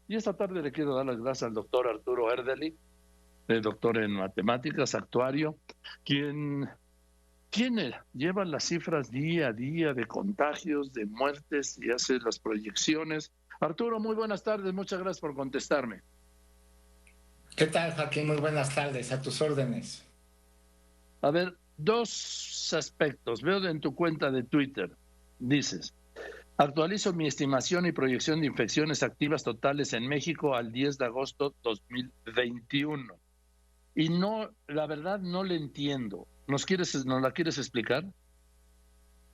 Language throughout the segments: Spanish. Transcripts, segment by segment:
Y esta tarde le quiero dar las gracias al doctor Arturo Erdely, doctor en matemáticas, actuario, quien lleva las cifras día a día de contagios, de muertes y hace las proyecciones. Arturo, muy buenas tardes, muchas gracias por contestarme. ¿Qué tal, Joaquín? Muy buenas tardes, a tus órdenes. A ver, dos aspectos. Veo en tu cuenta de Twitter, dices, actualizo mi estimación y proyección de infecciones activas totales en México al 10 de agosto 2021. Y no, la verdad no le entiendo. ¿Nos la quieres explicar?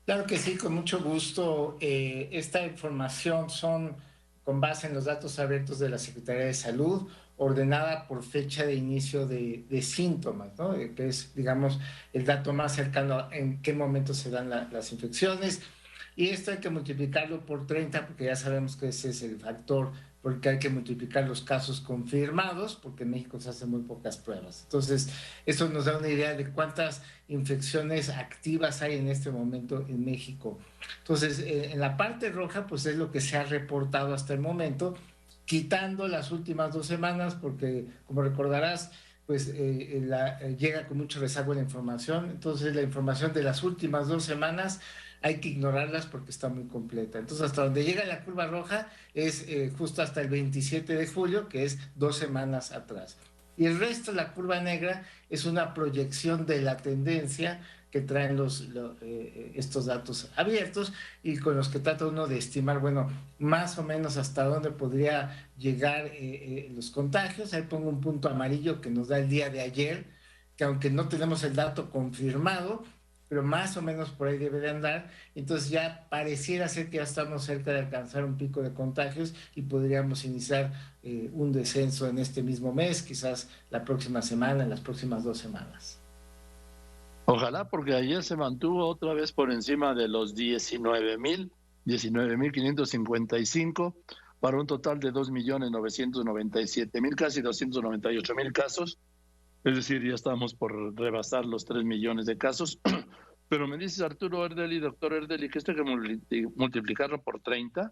Claro que sí, con mucho gusto. Esta información son con base en los datos abiertos de la Secretaría de Salud, ordenada por fecha de inicio de síntomas, ¿no? Que es, digamos, el dato más cercano a en qué momento se dan las infecciones. Y esto hay que multiplicarlo por 30 porque ya sabemos que ese es el factor porque hay que multiplicar los casos confirmados, porque en México se hacen muy pocas pruebas. Entonces, eso nos da una idea de cuántas infecciones activas hay en este momento en México. Entonces, en la parte roja, pues es lo que se ha reportado hasta el momento, quitando las últimas 2 semanas, porque como recordarás, pues llega con mucho rezago la información. Entonces, la información de las últimas 2 semanas hay que ignorarlas porque está muy completa. Entonces, hasta donde llega la curva roja es justo hasta el 27 de julio, que es 2 semanas atrás. Y el resto, la curva negra, es una proyección de la tendencia que traen estos datos abiertos y con los que trata uno de estimar, bueno, más o menos hasta dónde podría llegar los contagios. Ahí pongo un punto amarillo que nos da el día de ayer, que aunque no tenemos el dato confirmado, pero más o menos por ahí debe de andar. Entonces ya pareciera ser que ya estamos cerca de alcanzar un pico de contagios y podríamos iniciar un descenso en este mismo mes, quizás la próxima semana, en las próximas 2 semanas. Ojalá, porque ayer se mantuvo otra vez por encima de los 19,555 para un total de 2,997,000, casi 298,000 casos. Es decir, ya estamos por rebasar los 3 millones de casos. Pero me dices, Arturo Erdely, doctor Erdely, que esto hay que multiplicarlo por 30.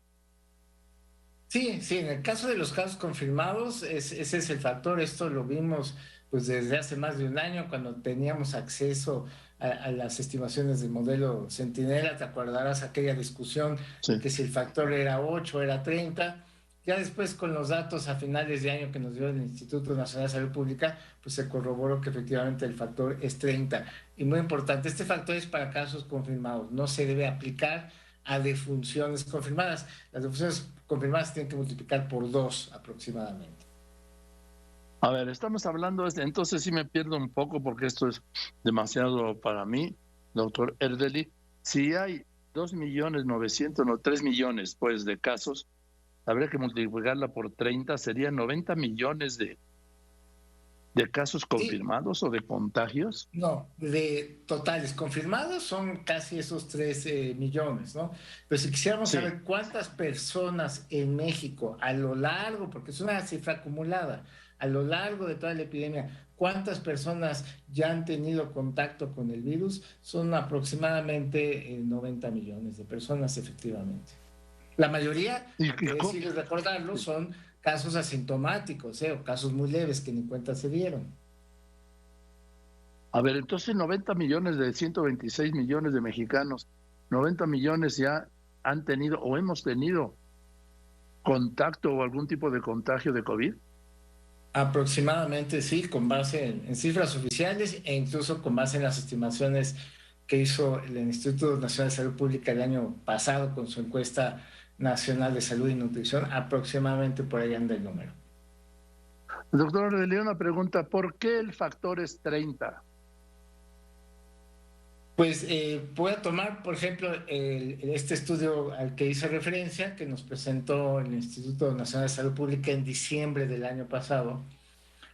Sí, sí, en el caso de los casos confirmados, ese es el factor. Esto lo vimos pues desde hace más de un año cuando teníamos acceso a las estimaciones del modelo Centinela. Te acordarás aquella discusión de Sí. que si el factor era 8 era 30. Ya después con los datos a finales de año que nos dio el Instituto Nacional de Salud Pública, pues se corroboró que efectivamente el factor es 30. Y muy importante, este factor es para casos confirmados, no se debe aplicar a defunciones confirmadas. Las defunciones confirmadas tienen que multiplicar por 2 aproximadamente. A ver, estamos hablando, entonces sí me pierdo un poco porque esto es demasiado para mí, doctor Erdely. Si hay 2,900,000, no, 3 millones pues de casos, habría que multiplicarla por 30, serían 90 millones de casos Sí, confirmados o de contagios. no, de totales confirmados son casi esos 3 millones, ¿no? Pero si quisiéramos Sí, saber cuántas personas en México a lo largo, porque es una cifra acumulada, a lo largo de toda la epidemia, cuántas personas ya han tenido contacto con el virus, son aproximadamente 90 millones de personas, efectivamente. La mayoría, y, hay que decir y recordarlo, sí. son casos asintomáticos, o casos muy leves que ni cuenta se dieron. A ver, entonces 90 millones de 126 millones de mexicanos, 90 millones ya han tenido o hemos tenido contacto o algún tipo de contagio de COVID. Aproximadamente sí, con base en cifras oficiales e incluso con base en las estimaciones que hizo el Instituto Nacional de Salud Pública el año pasado con su encuesta nacional de salud y nutrición, aproximadamente por ahí anda el número. Doctor, le leo una pregunta, ¿por qué el factor es 30? Pues voy a tomar, por ejemplo, este estudio al que hice referencia, que nos presentó el Instituto Nacional de Salud Pública en diciembre del año pasado.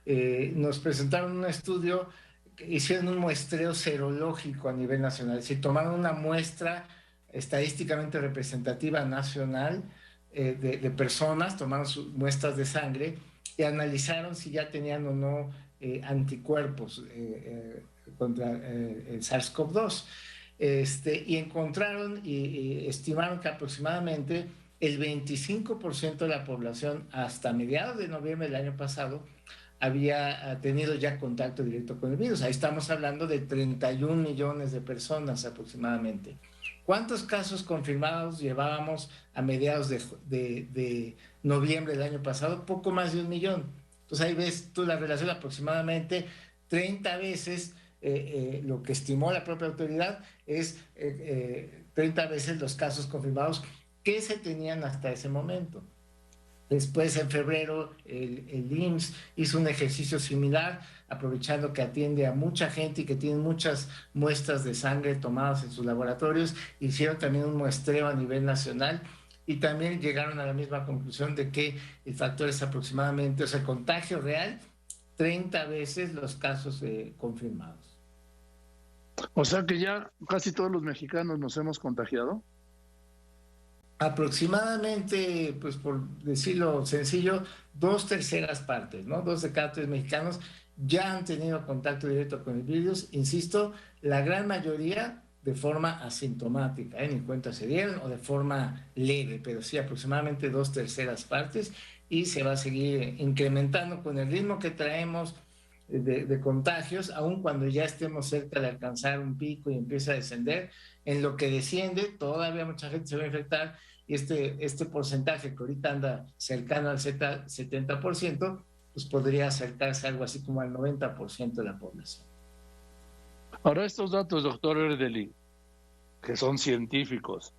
Nos presentaron un estudio, hicieron un muestreo serológico a nivel nacional, es decir, tomaron una muestra estadísticamente representativa nacional de personas, tomaron muestras de sangre y analizaron si ya tenían o no anticuerpos contra el SARS-CoV-2. Y encontraron y estimaron que aproximadamente el 25% de la población hasta mediados de noviembre del año pasado había tenido ya contacto directo con el virus. Ahí estamos hablando de 31 millones de personas aproximadamente. ¿Cuántos casos confirmados llevábamos a mediados de noviembre del año pasado? Poco más de 1 millón. Entonces ahí ves tú la relación, aproximadamente 30 veces lo que estimó la propia autoridad es 30 veces los casos confirmados que se tenían hasta ese momento. Después, en febrero, el IMSS hizo un ejercicio similar, aprovechando que atiende a mucha gente y que tiene muchas muestras de sangre tomadas en sus laboratorios. Hicieron también un muestreo a nivel nacional y también llegaron a la misma conclusión de que el factor es aproximadamente, o sea, el contagio real, 30 veces los casos confirmados. O sea que ya casi todos los mexicanos nos hemos contagiado. Aproximadamente, pues por decirlo sencillo, 2/3 partes, ¿no? 2 de cada 3 mexicanos ya han tenido contacto directo con el virus. Insisto, la gran mayoría de forma asintomática, ni cuenta se dieron, o de forma leve, pero sí aproximadamente 2/3 partes, y se va a seguir incrementando con el ritmo que traemos de contagios, aun cuando ya estemos cerca de alcanzar un pico y empieza a descender. En lo que desciende, todavía mucha gente se va a infectar, y este porcentaje que ahorita anda cercano al 70%, pues podría acercarse algo así como al 90% de la población. Ahora, estos datos, doctor Erdely, que son científicos,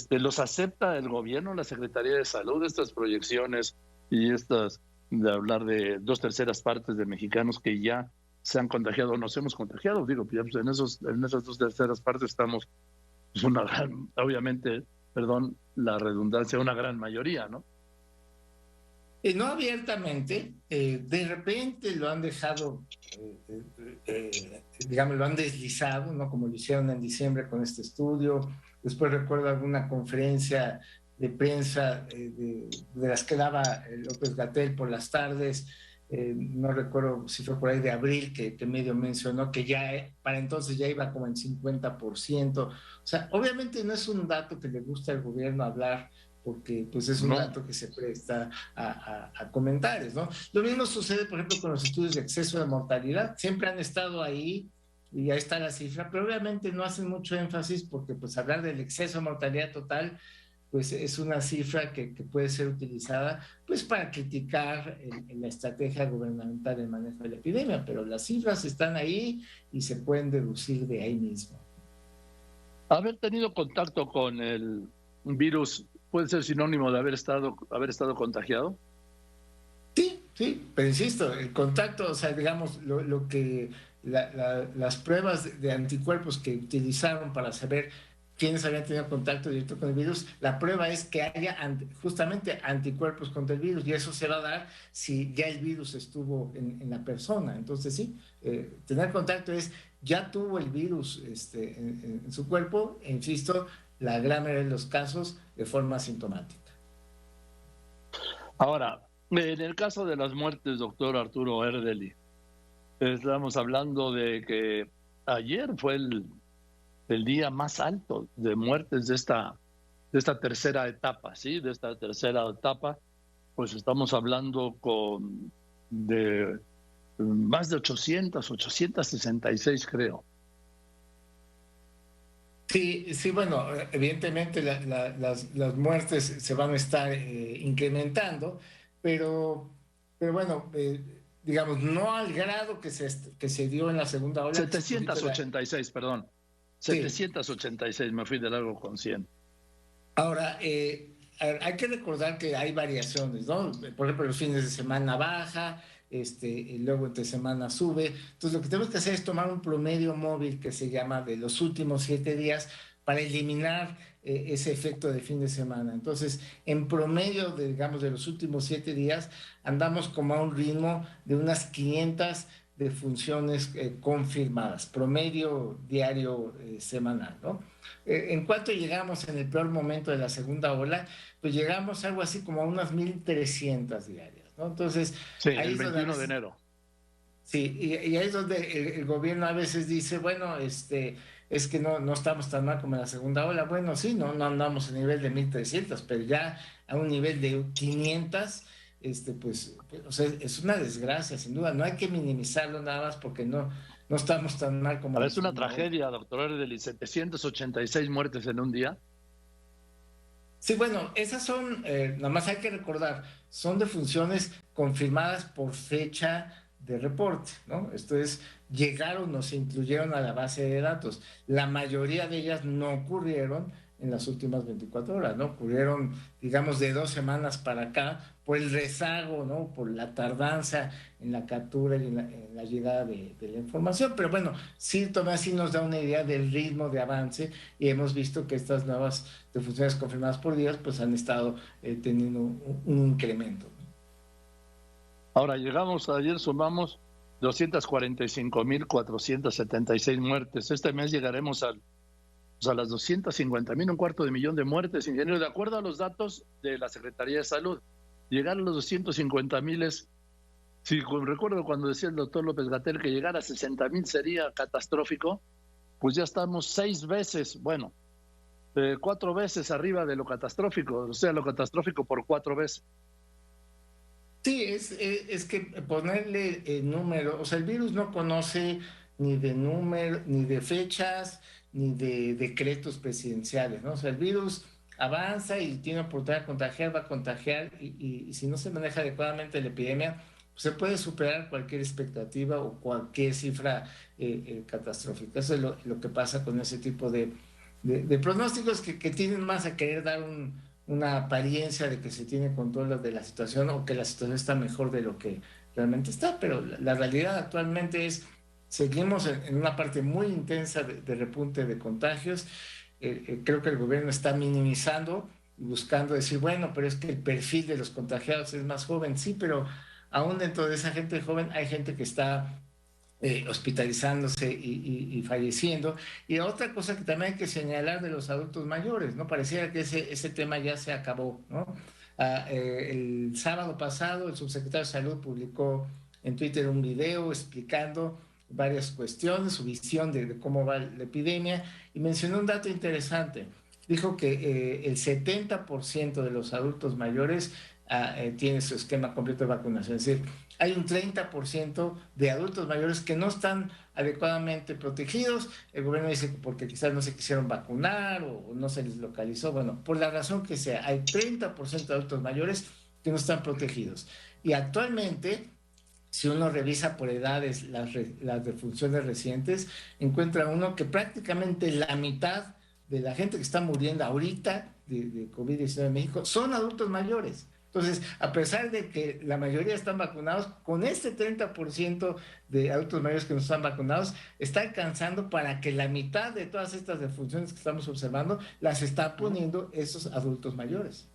¿los acepta el gobierno, la Secretaría de Salud, estas proyecciones y estas de hablar de 2/3 partes de mexicanos que ya se han contagiado o nos hemos contagiado? Digo, pues en esas 2/3 partes estamos, pues una gran, obviamente, perdón la redundancia, una gran mayoría, ¿no? No abiertamente, de repente lo han dejado, digamos, lo han deslizado, ¿no? Como lo hicieron en diciembre con este estudio. Después recuerdo alguna conferencia de prensa de las que daba López-Gatell por las tardes, no recuerdo si fue por ahí de abril, que medio mencionó que ya para entonces ya iba como en 50%. O sea, obviamente no es un dato que le gusta al gobierno hablar, porque pues es un dato que se presta a comentarios, ¿no? Lo mismo sucede, por ejemplo, con los estudios de exceso de mortalidad. Siempre han estado ahí y ahí está la cifra, pero obviamente no hacen mucho énfasis, porque pues hablar del exceso de mortalidad total pues es una cifra que puede ser utilizada pues para criticar la estrategia gubernamental de manejo de la epidemia, pero las cifras están ahí y se pueden deducir de ahí mismo. Haber tenido contacto con el virus puede ser sinónimo de haber estado contagiado. Sí, pero insisto, el contacto, o sea, digamos, lo que las pruebas de anticuerpos que utilizaron para saber quiénes habían tenido contacto directo con el virus, la prueba es que haya justamente anticuerpos contra el virus, y eso se va a dar si ya el virus estuvo en la persona. Entonces sí, tener contacto es, ya tuvo el virus en su cuerpo, e insisto, la gran mayoría de los casos de forma asintomática. Ahora, en el caso de las muertes, doctor Arturo Erdely, estamos hablando de que ayer fue el día más alto de muertes de esta tercera etapa, ¿sí? De esta tercera etapa, pues estamos hablando de más de 866, creo. Sí, bueno, evidentemente las muertes se van a estar incrementando, pero bueno, digamos, no al grado que se dio en la segunda ola. 786, perdón. 786, sí. Me fui de largo con 100. Ahora, hay que recordar que hay variaciones, ¿no? Por ejemplo, los fines de semana baja, y luego entre semana sube. Entonces, lo que tenemos que hacer es tomar un promedio móvil que se llama de los últimos 7 días para eliminar ese efecto de fin de semana. Entonces, en promedio, digamos, de los últimos 7 días, andamos como a un ritmo de unas 500 defunciones confirmadas, promedio diario semanal, ¿no? En cuanto llegamos en el peor momento de la segunda ola, pues llegamos algo así como a unas 1,300 diarias, ¿no? Entonces, sí, ahí el 21 de enero. Sí, y ahí es donde el gobierno a veces dice, bueno, es que no estamos tan mal como en la segunda ola. Bueno, sí, no andamos a nivel de 1,300, pero ya a un nivel de 500, pues, o sea, es una desgracia, sin duda. No hay que minimizarlo nada más porque no estamos tan mal como en la Es una segunda ola. tragedia, doctor Erdely, 786 muertes en un día. Sí, bueno, esas son, nada más hay que recordar, son defunciones confirmadas por fecha de reporte, ¿no? Esto es, llegaron o se incluyeron a la base de datos. La mayoría de ellas no ocurrieron en las últimas 24 horas, ¿no? Ocurrieron, digamos, de 2 semanas para acá, por el rezago, ¿no? Por la tardanza en la captura y en la llegada de la información. Pero bueno, sí, Tomás sí nos da una idea del ritmo de avance y hemos visto que estas nuevas defunciones confirmadas por días pues han estado teniendo un incremento. Ahora, ayer sumamos 245.476 muertes. Este mes llegaremos a las 250.000, 250.000 de muertes, ingeniero. De acuerdo a los datos de la Secretaría de Salud, llegar a los 250.000 es, si recuerdo cuando decía el doctor López-Gatell que llegar a 60.000 sería catastrófico, pues ya estamos 6 veces, bueno, 4 veces arriba de lo catastrófico, o sea, lo catastrófico por 4 veces. Sí, es que ponerle número, o sea, el virus no conoce ni de número, ni de fechas, ni de decretos presidenciales, ¿no? O sea, el virus avanza y tiene oportunidad de contagiar, va a contagiar, y si no se maneja adecuadamente la epidemia, pues se puede superar cualquier expectativa o cualquier cifra catastrófica. Eso es lo que pasa con ese tipo de pronósticos que tienden más a querer dar una apariencia de que se tiene control de la situación o que la situación está mejor de lo que realmente está, pero la realidad actualmente es, seguimos en una parte muy intensa de repunte de contagios. Creo que el gobierno está minimizando y buscando decir, bueno, pero es que el perfil de los contagiados es más joven, sí, pero aún dentro de esa gente joven hay gente que está hospitalizándose y falleciendo. Y otra cosa que también hay que señalar de los adultos mayores, ¿no? Pareciera que ese tema ya se acabó, ¿no? El sábado pasado el subsecretario de Salud publicó en Twitter un video explicando varias cuestiones, su visión de cómo va la epidemia, y mencionó un dato interesante. Dijo que el 70% de los adultos mayores tiene su esquema completo de vacunación. Es decir, hay un 30% de adultos mayores que no están adecuadamente protegidos. El gobierno dice que porque quizás no se quisieron vacunar o no se les localizó. Bueno, por la razón que sea, hay 30% de adultos mayores que no están protegidos. Y actualmente, si uno revisa por edades las defunciones recientes, encuentra uno que prácticamente la mitad de la gente que está muriendo ahorita de COVID-19 en México son adultos mayores. Entonces, a pesar de que la mayoría están vacunados, con este 30% de adultos mayores que no están vacunados, está alcanzando para que la mitad de todas estas defunciones que estamos observando las está poniendo esos adultos mayores.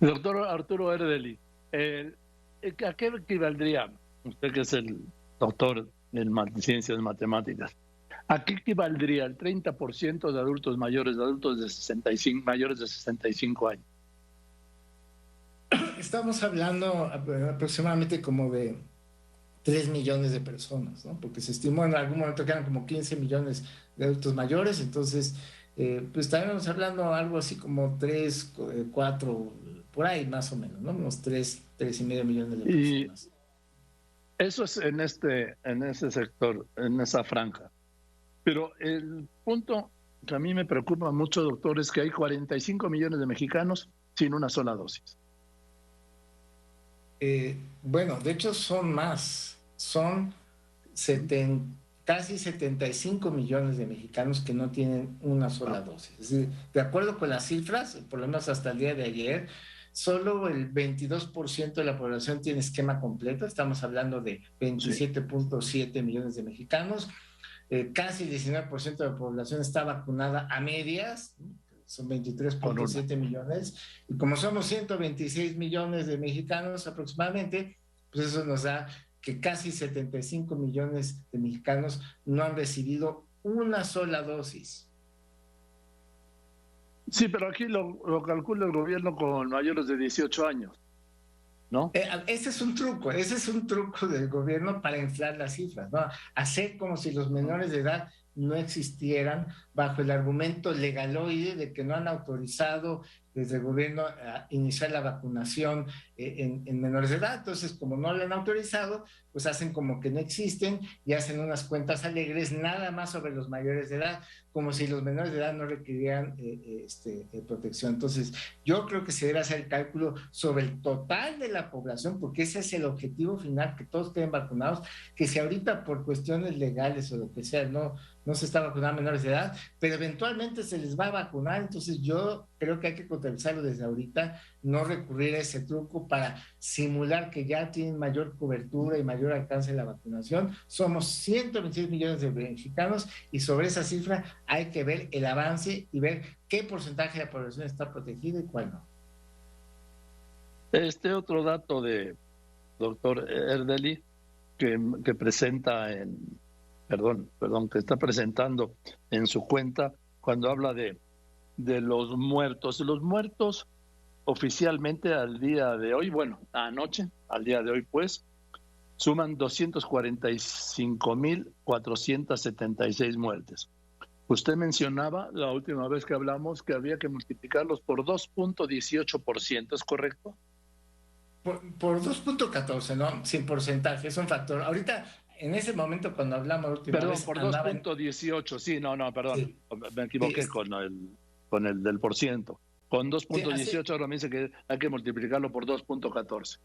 Doctor Arturo Erdely, ¿a qué equivaldría, usted que es el doctor en ciencias matemáticas, a qué equivaldría el 30% de adultos mayores, de adultos de 65, mayores de 65 años? Estamos hablando aproximadamente como de 3 millones de personas, ¿no? Porque se estimó en algún momento que eran como 15 millones de adultos mayores, entonces, pues estábamos hablando algo así como 3, 4, por ahí más o menos, ¿no? Unos 3,5 millones de Y personas. eso es en ese sector, en esa franja. Pero el punto que a mí me preocupa mucho, doctor, es que hay 45 millones de mexicanos sin una sola dosis. Bueno, de hecho son más, son casi 75 millones de mexicanos que no tienen una sola dosis. Es decir, de acuerdo con las cifras, por lo menos hasta el día de ayer, solo el 22% de la población tiene esquema completo, estamos hablando de Sí. 27.7 millones de mexicanos. Casi el 19% de la población está vacunada a medias, son Con una. 23.7 millones, y como somos 126 millones de mexicanos aproximadamente, pues eso nos da que casi 75 millones de mexicanos no han recibido una sola dosis. Sí, pero aquí lo calcula el gobierno con mayores de 18 años. ¿no? Ese es un truco del gobierno para inflar las cifras, ¿no? Hacer como si los menores de edad no existieran bajo el argumento legaloide de que no han autorizado desde el gobierno a iniciar la vacunación en menores de edad. Entonces, como no lo han autorizado, pues hacen como que no existen y hacen unas cuentas alegres nada más sobre los mayores de edad, como si los menores de edad no requirieran protección. Entonces, yo creo que se debe hacer el cálculo sobre el total de la población, porque ese es el objetivo final, que todos queden vacunados, que si ahorita por cuestiones legales o lo que sea no se está vacunando a menores de edad, pero eventualmente se les va a vacunar. Entonces yo creo que hay que contabilizarlo desde ahorita, no recurrir a ese truco para simular que ya tienen mayor cobertura y mayor alcance de la vacunación. Somos 126 millones de mexicanos y sobre esa cifra hay que ver el avance y ver qué porcentaje de la población está protegida y cuál no. Este otro dato de doctor Erdely que presenta que está presentando en su cuenta cuando habla de los muertos. Los muertos oficialmente al día de hoy, bueno, anoche, al día de hoy pues, suman 245,476 muertes. Usted mencionaba la última vez que hablamos que había que multiplicarlos por 2.18%, ¿es correcto? Por 2.14, ¿no? Sin porcentaje, es un factor. Ahorita, en ese momento, cuando hablamos la última vez... Perdón, por 2.18, sí, perdón, sí, me equivoqué sí, con el del por ciento. Con sí, 2.18 ahora me dice que hay que multiplicarlo por 2.14.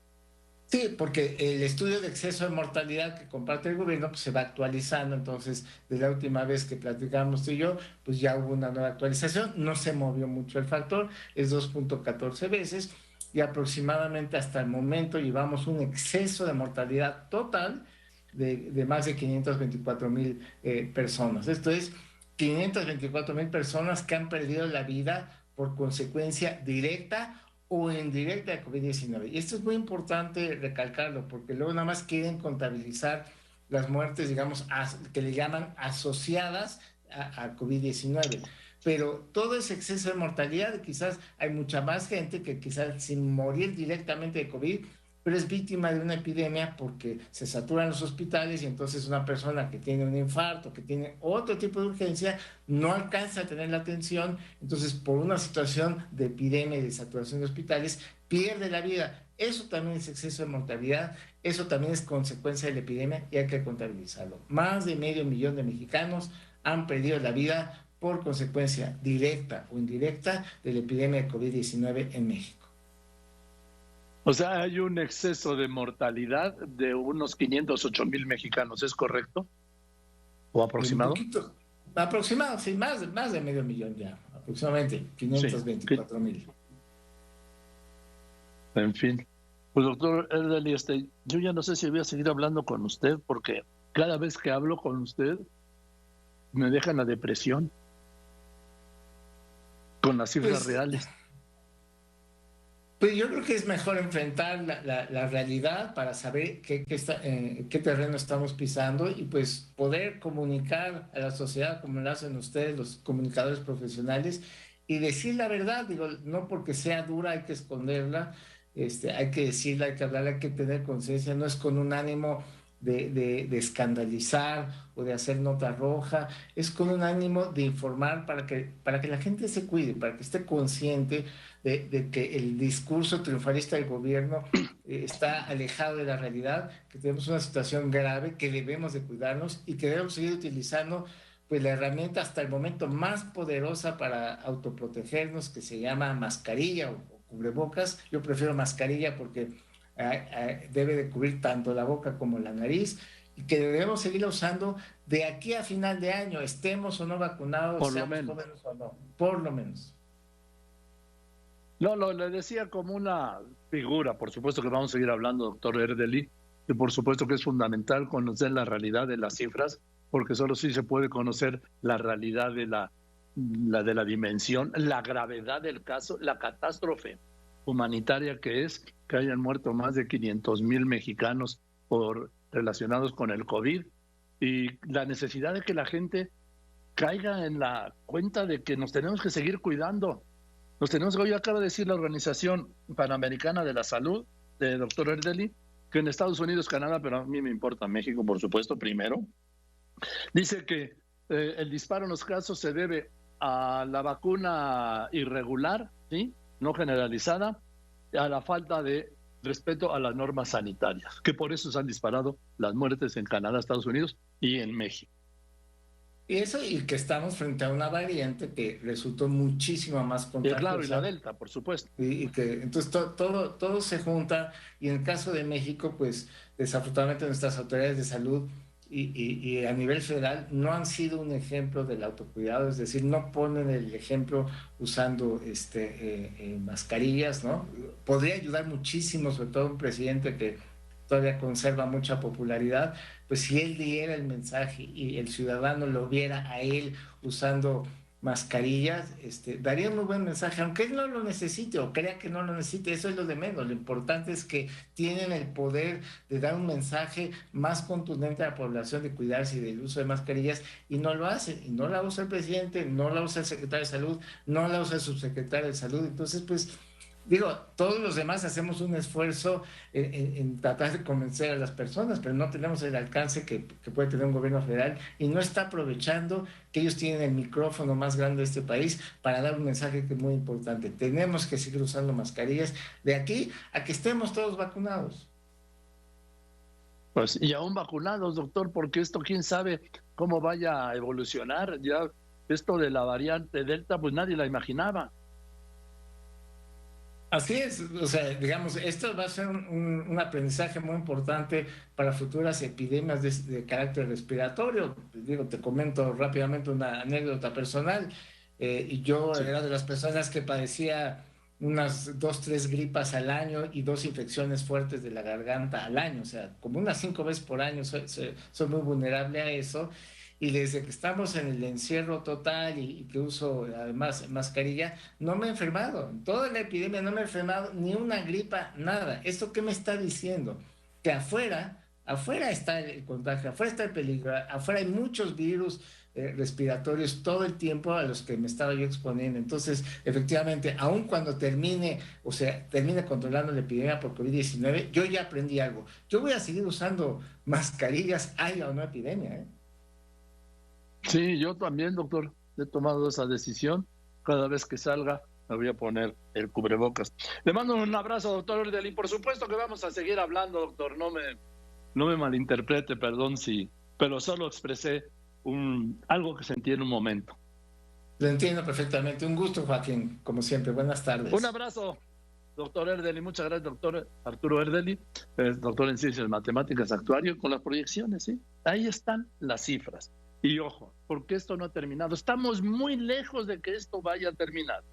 sí, porque el estudio de exceso de mortalidad que comparte el gobierno pues, se va actualizando. Entonces, desde la última vez que platicamos tú y yo, pues ya hubo una nueva actualización. No se movió mucho el factor, es 2.14 veces. Y aproximadamente hasta el momento llevamos un exceso de mortalidad total de más de 524,000 personas. Esto es 524,000 personas que han perdido la vida por consecuencia directa o indirecta de COVID-19. Y esto es muy importante recalcarlo, porque luego nada más quieren contabilizar las muertes, digamos, que le llaman asociadas a COVID-19. Pero todo ese exceso de mortalidad, quizás hay mucha más gente que quizás sin morir directamente de COVID, pero es víctima de una epidemia porque se saturan los hospitales y entonces una persona que tiene un infarto, que tiene otro tipo de urgencia, no alcanza a tener la atención, entonces por una situación de epidemia y de saturación de hospitales, pierde la vida. Eso también es exceso de mortalidad, eso también es consecuencia de la epidemia y hay que contabilizarlo. Más de 500,000 de mexicanos han perdido la vida por consecuencia directa o indirecta de la epidemia de COVID-19 en México. O sea, hay un exceso de mortalidad de unos 508,000 mexicanos, ¿es correcto? ¿O aproximado? Un poquito, aproximado, sí, más de 500,000 ya, aproximadamente 524,000. Sí. En fin. Pues doctor Erdely, yo ya no sé si voy a seguir hablando con usted porque cada vez que hablo con usted me deja en la depresión con las cifras reales. Pues yo creo que es mejor enfrentar la realidad para saber qué terreno estamos pisando y pues poder comunicar a la sociedad como lo hacen ustedes, los comunicadores profesionales, y decir la verdad. Digo, no porque sea dura hay que esconderla, hay que decirla, hay que hablarla, hay que tener conciencia, no es con un ánimo de escandalizar o de hacer nota roja, es con un ánimo de informar para que la gente se cuide, para que esté consciente de que el discurso triunfalista del gobierno está alejado de la realidad, que tenemos una situación grave, que debemos de cuidarnos y que debemos seguir utilizando pues la herramienta hasta el momento más poderosa para autoprotegernos, que se llama mascarilla o cubrebocas. Yo prefiero mascarilla porque debe de cubrir tanto la boca como la nariz, y que debemos seguir usando de aquí a final de año, estemos o no vacunados, seamos jóvenes o no, por lo menos. No, le decía como una figura. Por supuesto que vamos a seguir hablando, doctor Erdely, y por supuesto que es fundamental conocer la realidad de las cifras, porque solo sí se puede conocer la realidad de la dimensión, la gravedad del caso, la catástrofe humanitaria que es que hayan muerto más de 500,000 mexicanos relacionados con el COVID, y la necesidad de que la gente caiga en la cuenta de que nos tenemos que seguir cuidando. Hoy acaba de decir la Organización Panamericana de la Salud doctor Erdely, que en Estados Unidos, Canadá, pero a mí me importa México, por supuesto, primero, dice que el disparo en los casos se debe a la vacuna irregular, ¿sí?, no generalizada, a la falta de respeto a las normas sanitarias, que por eso se han disparado las muertes en Canadá, Estados Unidos y en México. Y eso, y que estamos frente a una variante que resultó muchísimo más contagiosa. Claro, y la Delta, por supuesto. Y que entonces todo se junta, y en el caso de México, pues desafortunadamente nuestras autoridades de salud y a nivel federal no han sido un ejemplo del autocuidado, es decir, no ponen el ejemplo usando mascarillas, ¿no? Podría ayudar muchísimo, sobre todo un presidente que todavía conserva mucha popularidad, pues si él diera el mensaje y el ciudadano lo viera a él usando mascarillas, daría un muy buen mensaje, aunque él no lo necesite o crea que no lo necesite, eso es lo de menos. Lo importante es que tienen el poder de dar un mensaje más contundente a la población de cuidarse y del uso de mascarillas, y no lo hacen, y no la usa el presidente, no la usa el secretario de salud, no la usa el subsecretario de salud. Entonces, pues digo, todos los demás hacemos un esfuerzo en tratar de convencer a las personas, pero no tenemos el alcance que puede tener un gobierno federal, y no está aprovechando que ellos tienen el micrófono más grande de este país para dar un mensaje que es muy importante. Tenemos que seguir usando mascarillas de aquí a que estemos todos vacunados. Pues, y aún vacunados, doctor, porque esto quién sabe cómo vaya a evolucionar. Ya esto de la variante Delta, pues nadie la imaginaba. Así es, o sea, digamos, esto va a ser un aprendizaje muy importante para futuras epidemias de carácter respiratorio. Digo, te comento rápidamente una anécdota personal. Y yo era de las personas que padecía unas 2, 3 gripas al año y 2 infecciones fuertes de la garganta al año, o sea, como unas 5 veces por año. Soy muy vulnerable a eso. Y desde que estamos en el encierro total y que uso además mascarilla, no me he enfermado. En toda la epidemia no me he enfermado, ni una gripa, nada. ¿Esto qué me está diciendo? Que afuera está el contagio, afuera está el peligro, afuera hay muchos virus respiratorios todo el tiempo a los que me estaba yo exponiendo. Entonces, efectivamente, aun cuando termine controlando la epidemia por COVID-19, yo ya aprendí algo. Yo voy a seguir usando mascarillas, haya o no epidemia, ¿eh? Sí, yo también, doctor, he tomado esa decisión. Cada vez que salga me voy a poner el cubrebocas. Le mando un abrazo, doctor Erdely. Por supuesto que vamos a seguir hablando, doctor. No me malinterprete, perdón, pero solo expresé algo que sentí en un momento. Lo entiendo perfectamente. Un gusto, Joaquín, como siempre. Buenas tardes. Un abrazo, doctor Erdely. Muchas gracias, doctor Arturo Erdely, doctor en Ciencias Matemáticas, actuario, con las proyecciones, ¿sí? Ahí están las cifras. Y ojo, porque esto no ha terminado. Estamos muy lejos de que esto vaya a terminar.